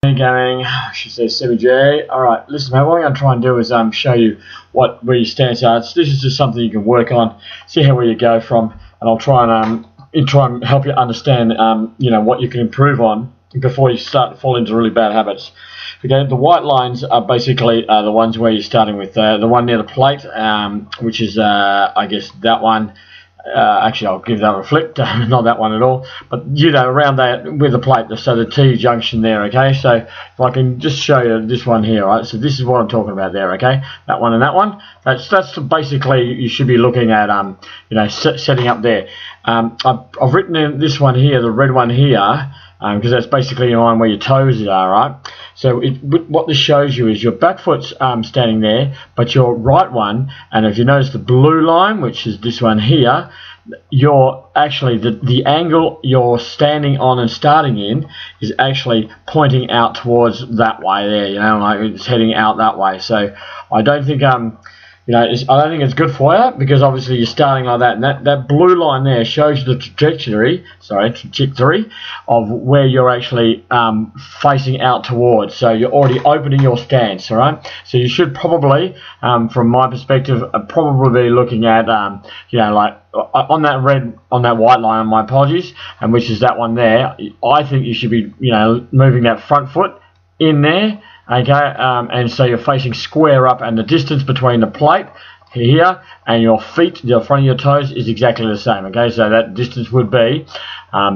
Hey gang, she says Sammy J. Alright, listen mate, what I'm going to try and do is show you where your stance are. This is just something you can work on, see where you go from, and I'll try and help you understand what you can improve on before you start to fall into really bad habits. Okay, the white lines are basically the ones where you're starting with the one near the plate, which is I guess that one. Actually, I'll give that a flick, not that one at all, but around that with the plate, so the T junction there. Okay, so if I can just show you this one here, right? So this is what I'm talking about there. Okay, that one and that one. That's basically you should be looking at setting up there. I've written in this one here, the red one here, because that's basically in line where your toes are, right? So what this shows you is your back foot's standing there, but your right one, and if you notice the blue line, which is this one here, you're actually the angle you're standing on and starting in is actually pointing out towards that way there. Like it's heading out that way. So I don't think I don't think it's good for you, because obviously you're starting like that, and that blue line there shows you the trajectory of where you're actually facing out towards. So you're already opening your stance, all right? So you should probably, from my perspective, probably be looking at, like on that white line. My apologies, and which is that one there. I think you should be, moving that front foot in there. Okay, and so you're facing square up, and the distance between the plate here and your feet, the front of your toes, is exactly the same. Okay, so that distance would be, I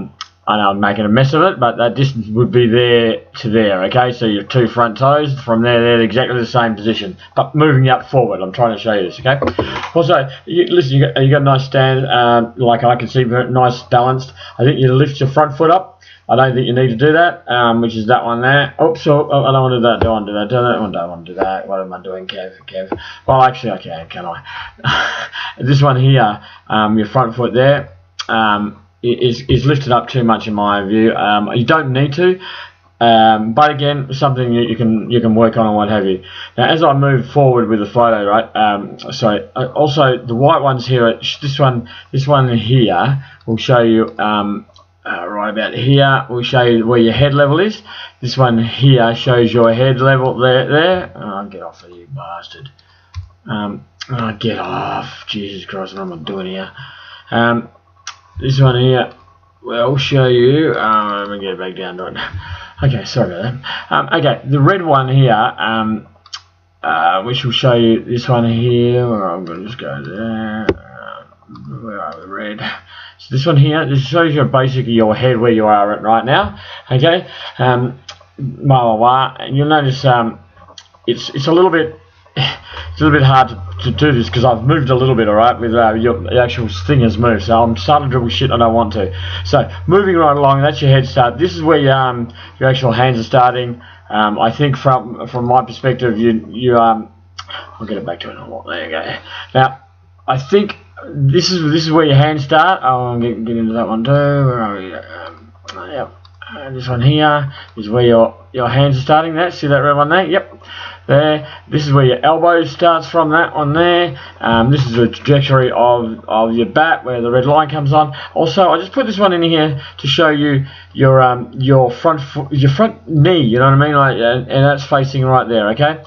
know I'm making a mess of it, but that distance would be there to there. Okay, so your two front toes from there, they're exactly the same position, but moving up forward. I'm trying to show you this. Okay. Also, listen, you got a nice stand, like I can see, very nice balanced. I think you lift your front foot up. I don't think you need to do that, which is that one there. Oops, I don't want to do that. Don't want to do that. Don't want to do that. What am I doing, Kev? Well, actually, I can I? This one here, your front foot there, is lifted up too much in my view. You don't need to, but again, something you can work on and what have you. Now, as I move forward with the photo, right? Also the white ones here. This one here will show you. Right about here, we'll show you where your head level is. This one here shows your head level there. Oh, get off of you bastard. Get off. Jesus Christ, what am I doing here? This one here will show you. Let me get it back down to it. Okay, sorry about that. Okay, the red one here, which will show you this one here. I'm going to just go there. Where are we? Red. So this one here, this shows you basically your head where you are at right now. Okay, and you'll notice it's a little bit hard to do this because I've moved a little bit. All right, with the actual thing has moved, so I'm starting to dribble shit I don't want to. So moving right along, that's your head start. This is where your actual hands are starting. I think from my perspective, I'll get it back to it in a lot. There you go. Now, I think this is where your hands start. I'll get into that one too. Where are we? Yep. This one here is where your hands are starting. See that red one there? Yep. There. This is where your elbow starts from. That one there. This is the trajectory of your bat where the red line comes on. Also, I just put this one in here to show you your front foot, your front knee. You know what I mean? Like, and that's facing right there. Okay.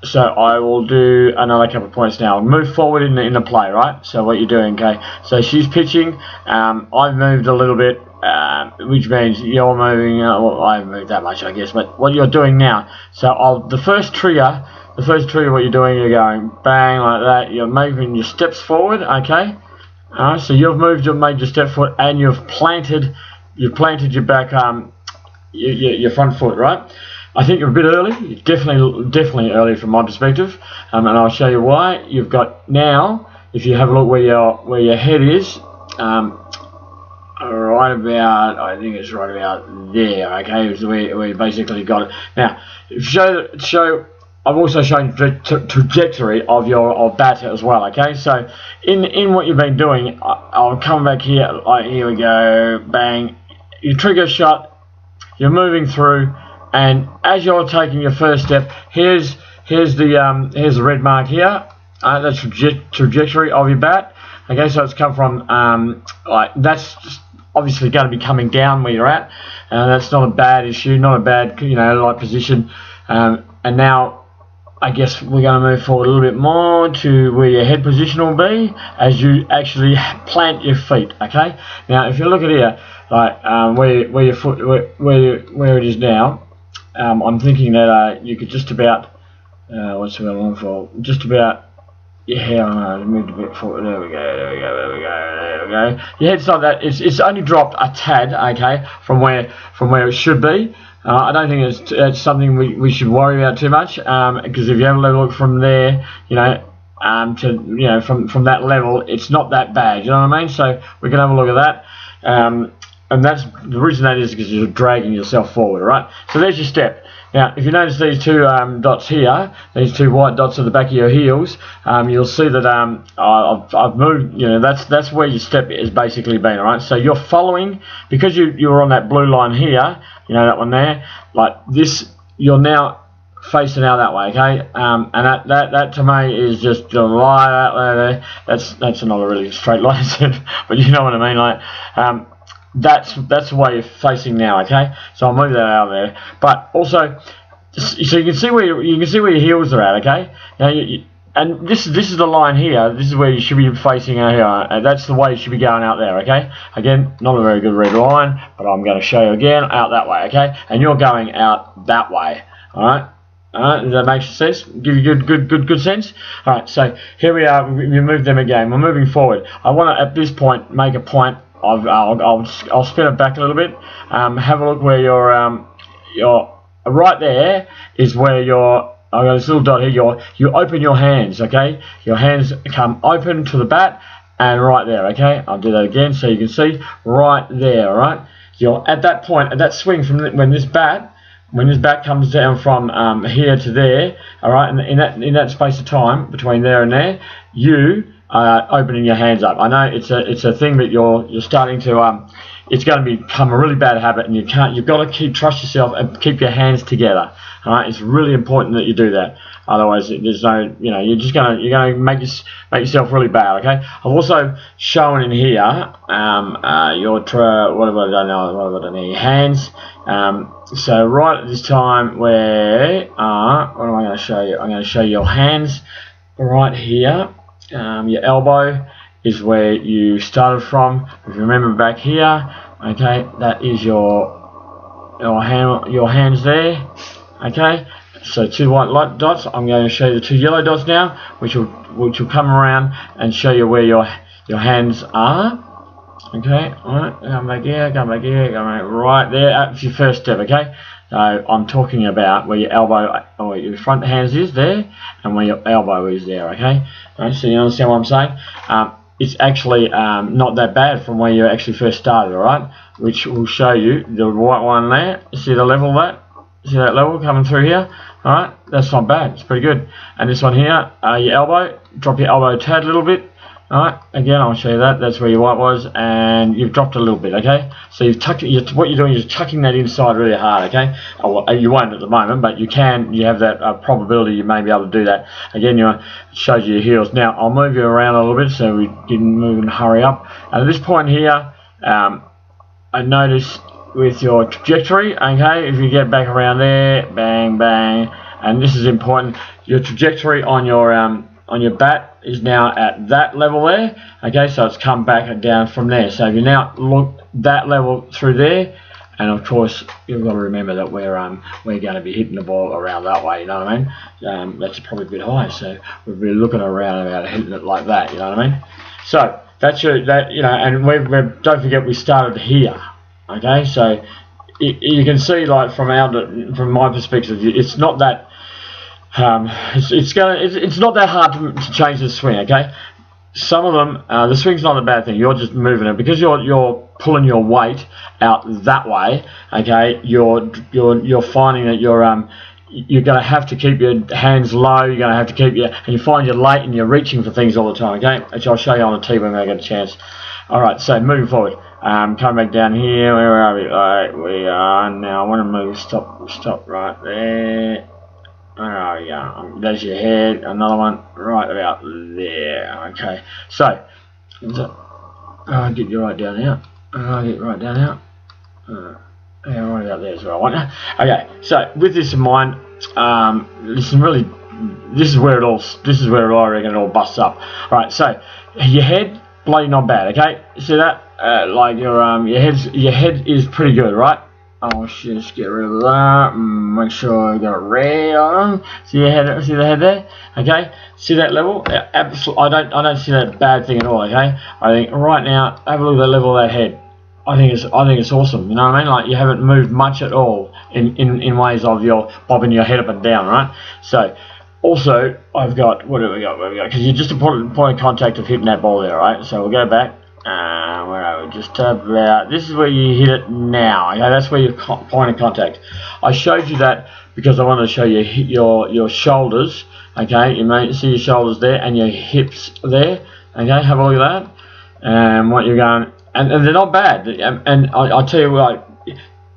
So I will do another couple of points now. I'll move forward in the play, right? So what you're doing, okay? So she's pitching. I've moved a little bit, which means you're moving. Well, I haven't moved that much, I guess. But what you're doing now. So the first trigger, what you're doing, you're going bang like that. You're moving your steps forward, okay? So you've made your step foot, and you've planted your back, your front foot, right? I think you're a bit early, definitely early from my perspective, and I'll show you why. You've got now, if you have a look where your head is, right about, I think it's right about there. Okay, is where you basically got it. Now, I've also shown the trajectory of your bat as well. Okay, so in what you've been doing, I'll come back here. Here we go, bang. You trigger shot. You're moving through. And as you're taking your first step, here's the red mark here. That's trajectory of your bat. Okay, so it's come from like that's obviously going to be coming down where you're at. That's not a bad issue, not a bad, like position. And now I guess we're going to move forward a little bit more to where your head position will be as you actually plant your feet. Okay. Now, if you look at here, like where your foot, where it is now, I'm thinking that you could just about, what's the one for? Just about. Yeah, I know, moved a bit forward. There we go. Your head's not that. It's only dropped a tad, okay, from where it should be. I don't think it's something we should worry about too much, because if you have a look from there, from that level, it's not that bad. You know what I mean? So we can have a look at that. And that's the reason that is because you're dragging yourself forward, right? So there's your step. Now, if you notice these two dots here, these two white dots at the back of your heels, you'll see that I've moved. That's where your step is basically been, all right? So you're following, because you're on that blue line here, that one there, like this. You're now facing out that way, okay? And that to me is just a line out there. That's not a really straight line, but you know what I mean, like. That's the way you're facing now, okay? So I'll move that out of there. But also, so you can see where your heels are at, okay? Now, and this is the line here. This is where you should be facing out here. And that's the way you should be going out there, okay? Again, not a very good red line, but I'm going to show you again out that way, okay? And you're going out that way, all right? Does that make sense? Give you good sense? All right. So here we are. We moved them again. We're moving forward. I want to at this point make a point. I'll spin it back a little bit. Have a look where your right there is where your, I've got this little dot here. You open your hands, okay? Your hands come open to the bat, and right there, okay? I'll do that again so you can see right there, all right? You're at that point, at that swing from when this bat comes down from here to there, all right? And in that space of time between there and there, you opening your hands up. I know it's a thing that you're starting to it's going to become a really bad habit, and you've got to trust yourself and keep your hands together. All right, it's really important that you do that. Otherwise, there's no, you're going to make yourself really bad. Okay. I've also shown in here what have I done here? Hands. So right at this time, where what am I going to show you? I'm going to show you your hands right here. Your elbow is where you started from. If you remember back here, okay, that is your hands there. Okay, so two white light dots. I'm going to show you the two yellow dots now, which will come around and show you where your hands are. Okay, alright, come back here, come back right there. That's your first step, okay? So I'm talking about where your elbow, or your front hands is there, and where your elbow is there, okay? Alright, so you understand what I'm saying? It's actually not that bad from where you actually first started, alright? Which will show you the white one there. See the level there? See that level coming through here? Alright, that's not bad, it's pretty good. And this one here, your elbow, drop your elbow a tad a little bit. Alright, again I'll show you that. That's where your white was, and you've dropped a little bit, okay? So you've tucked it, what you're doing is tucking that inside really hard, okay? You won't at the moment, but you have that probability you may be able to do that. Again, it shows you your heels. Now, I'll move you around a little bit so we didn't move and hurry up. And at this point here, I notice with your trajectory, okay, if you get back around there, bang, bang, and this is important, your trajectory on your bat is now at that level there, okay, so it's come back and down from there. So if you now look that level through there, and of course you've got to remember that we're going to be hitting the ball around that way, you know what I mean? That's probably a bit high, so we'll be looking around about hitting it like that, you know what I mean? So that's and don't forget we started here, okay, so you can see, like, from my perspective, it's not that it's not that hard to change the swing, okay? Some of them, the swing's not a bad thing. You're just moving it because you're pulling your weight out that way, okay? You're finding that you're going to have to keep your hands low. You're going to have to keep and you find you're late and you're reaching for things all the time, okay? Which I'll show you on the tee when I get a chance. All right, so moving forward, coming back down here. Where are we? All right, we are now. I want to move. Stop right there. There we go. There's your head. Another one right about there. Okay. So I'll get you right down here. I'll get right down now. Yeah, right about there as well. Okay, so with this in mind, listen, really, this is where I reckon it all busts up. All right, so your head, bloody not bad. Okay, see that? Like your head is pretty good, right? I'll just get rid of that. Make sure I got it red on. See your head? See the head there? Okay. See that level? Absolutely. I don't see that bad thing at all. Okay. I think right now, have a look at the level of that head. I think it's awesome. You know what I mean? Like you haven't moved much at all in ways of your bobbing your head up and down, right? So also I've got what do we got? Because you're just a point of contact of hitting that ball there, right? So we'll go back. Where are we? Just about. This is where you hit it now. Okay, that's where your point of contact. I showed you that because I wanted to show you your shoulders. Okay, you may see your shoulders there and your hips there. Okay, have a look at that. And what you're going, and they're not bad. And I'll tell you what,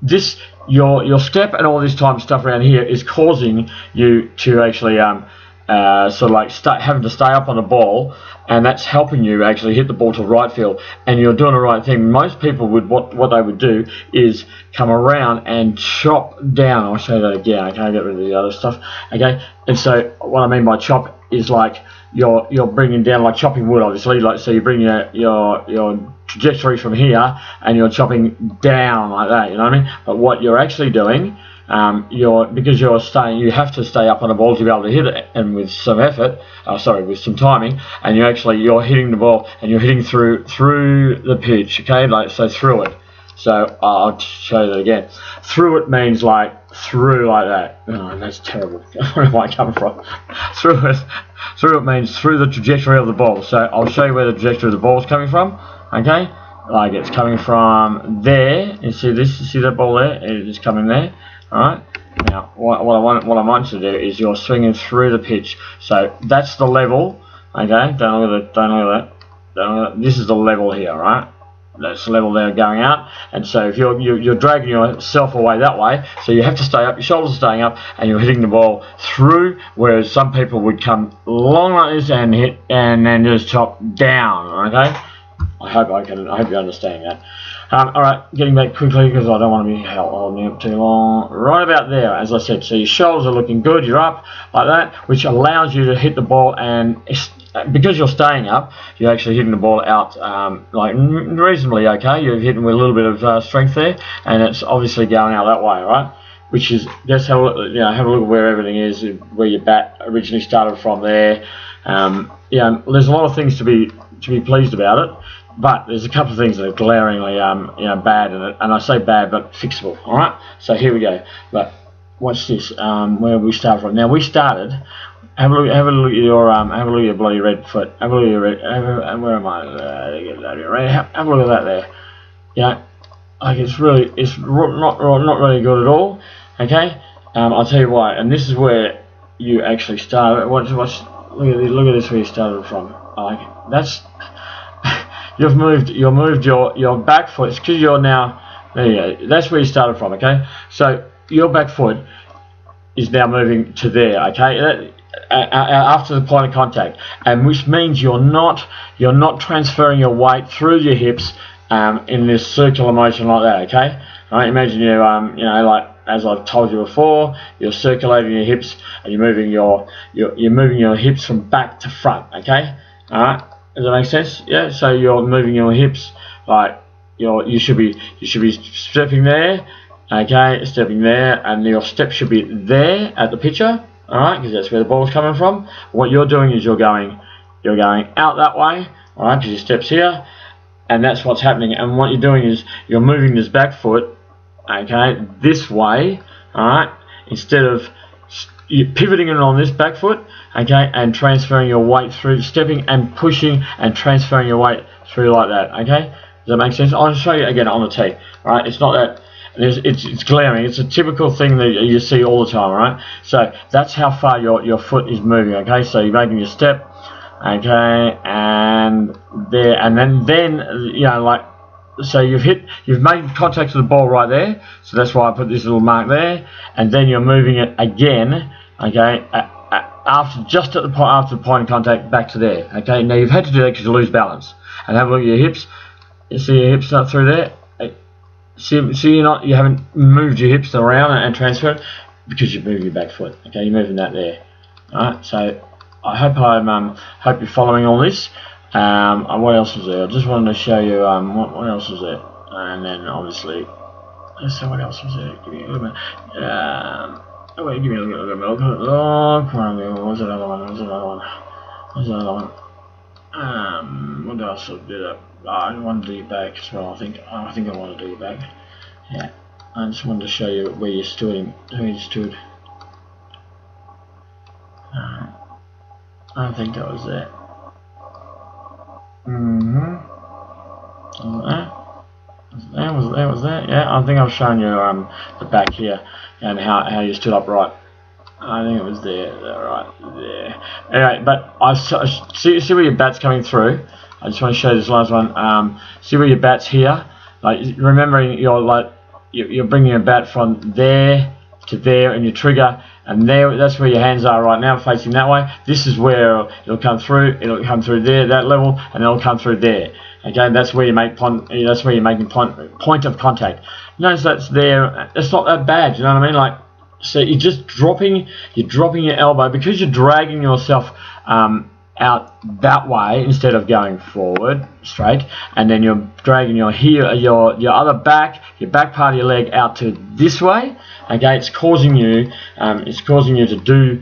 this your step and all this time stuff around here is causing you to actually sort of like having to stay up on the ball, and that's helping you actually hit the ball to right field, and you're doing the right thing. Most people would what they would do is come around and chop down. I'll show you that again. Okay, get rid of the other stuff. Okay, and so what I mean by chop is like you're bringing down, like chopping wood, obviously. Like so, you bring your trajectory from here, and you're chopping down like that. You know what I mean? But what you're actually doing, because you have to stay up on the ball to be able to hit it, and with some effort, with some timing, and you're hitting the ball, and you're hitting through the pitch. Okay, like so through it. So I'll show you that again. Through it means like through like that. Oh, that's terrible. I don't know where I'm coming from. Through it means through the trajectory of the ball. So I'll show you where the trajectory of the ball is coming from. Okay, like it's coming from there. You see this? You see that ball there? It's coming there. All right. Now what I want you to do is you're swinging through the pitch. So that's the level. Okay. Don't look at that. This is the level here, right? That's the level there going out, and so if you're dragging yourself away that way, so you have to stay up, your shoulders are staying up, and you're hitting the ball through, whereas some people would come along like this and hit and then just chop down. Okay, I hope you understand that. Alright, getting back quickly because I don't want to be holding up too long. Right about there, as I said, so your shoulders are looking good, you're up like that, which allows you to hit the ball, and because you're staying up, you're actually hitting the ball out like reasonably okay. You're hitting with a little bit of strength there, and it's obviously going out that way, right? Which is just have a look at where everything is, where your bat originally started from there. There's a lot of things to be pleased about it, but there's a couple of things that are glaringly bad in it, and I say bad but fixable. All right, so here we go. But watch this. Where we start from? Now we started. Have a look at your bloody red foot. Have a look at your red. Where am I? Have a look at that there. Yeah, like it's not really good at all. Okay, I'll tell you why. And this is where you actually started. Look at this where you started from. Like that's you've moved your back foot. It's because you're now there. You go. That's where you started from. Okay, so your back foot is now moving to there. Okay. After the point of contact, and which means you're not transferring your weight through your hips in this circular motion like that. Okay, all right, imagine you like as I've told you before, you're circulating your hips and you're moving your hips from back to front. Okay, all right, does that make sense? Yeah, so you're moving your hips like you should be stepping there. Okay, stepping there, and your step should be there at the pitcher. Alright, because that's where the ball's coming from. What you're doing is you're going out that way, alright, because your step's here, and that's what's happening. And what you're doing is you're moving this back foot, okay, this way, alright, instead of pivoting it on this back foot, okay, and transferring your weight through, stepping and pushing and transferring your weight through like that, okay? Does that make sense? I'll show you again on the tee, alright? It's not that. It's glaring. It's a typical thing that you see all the time, right? So that's how far your foot is moving. Okay, so you're making your step, okay, and there, and then like so you've made contact with the ball right there. So that's why I put this little mark there, and then you're moving it again, okay, after the point of contact back to there. Okay, now you've had to do that because you lose balance. And have a look at your hips. You see your hips not through there. See you haven't moved your hips around and transferred because you've moved your back foot. Okay, you're moving that there. Alright, so I hope you're following all this. What else was there? I just wanted to show you what else was there, and then obviously let's see what else was there. Give me a little bit. Wait, give me a little bit. Oh, come on, what's another one? What else I did? I want to do your back as well. I think I want to do your back. Yeah, I just wanted to show you where you stood. I don't think that was it. Was that? Yeah, I think I was showing you the back here and how you stood upright. I think it was there, right there. Anyway, but I see where your back's coming through. I just want to show you this last one. See where your back's here. Like remembering you're bringing your bat from there to there, and your trigger, and there. That's where your hands are right now, facing that way. This is where it'll come through. It'll come through there, that level, and it'll come through there. Okay, that's where you make that's where you're making point of contact. Notice that's there. It's not that bad. You know what I mean? Like. So you're just dropping your elbow because you're dragging yourself out that way instead of going forward straight, and then you're dragging your other back, your back part of your leg out to this way. Okay, it's causing you to do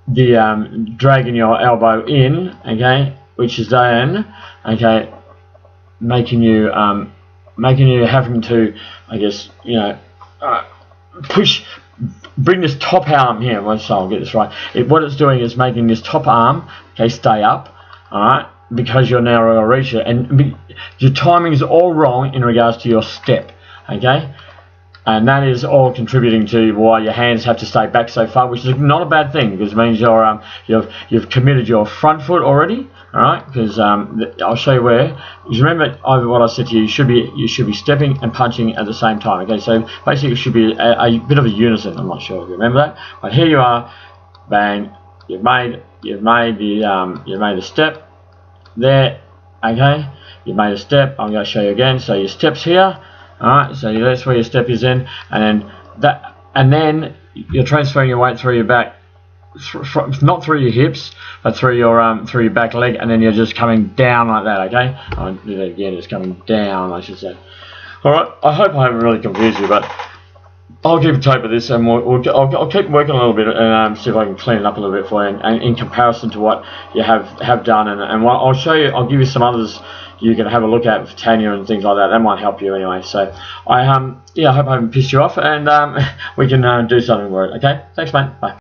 the dragging your elbow in. Okay, which is then making you having to, I guess, bring this top arm here. So I'll get this right. What it's doing is making this top arm, stay up, all right, because you're now going to reach it, and your timing is all wrong in regards to your step, okay, and that is all contributing to why your hands have to stay back so far, which is not a bad thing because it means you've committed your front foot already. All right, because I'll show you where. Because remember what I said to you. You should be stepping and punching at the same time. Okay, so basically it should be a bit of a unison. I'm not sure if you remember that, but here you are. Bang! You've made the step there. Okay, you've made a step. I'm going to show you again. So your steps here. All right, so that's where your step is in, and then you're transferring your weight through your back. Not through your hips, but through your back leg, and then you're just coming down like that. Okay, I'll do that again. It's coming down, I should say. All right. I hope I haven't really confused you, but I'll keep a tape of this, and I'll keep working a little bit and see if I can clean it up a little bit for you, and in comparison to what you have done, and what I'll show you. I'll give you some others you can have a look at for Tanya and things like that. That might help you anyway. So I hope I haven't pissed you off, and we can do something with it. Okay. Thanks, mate. Bye.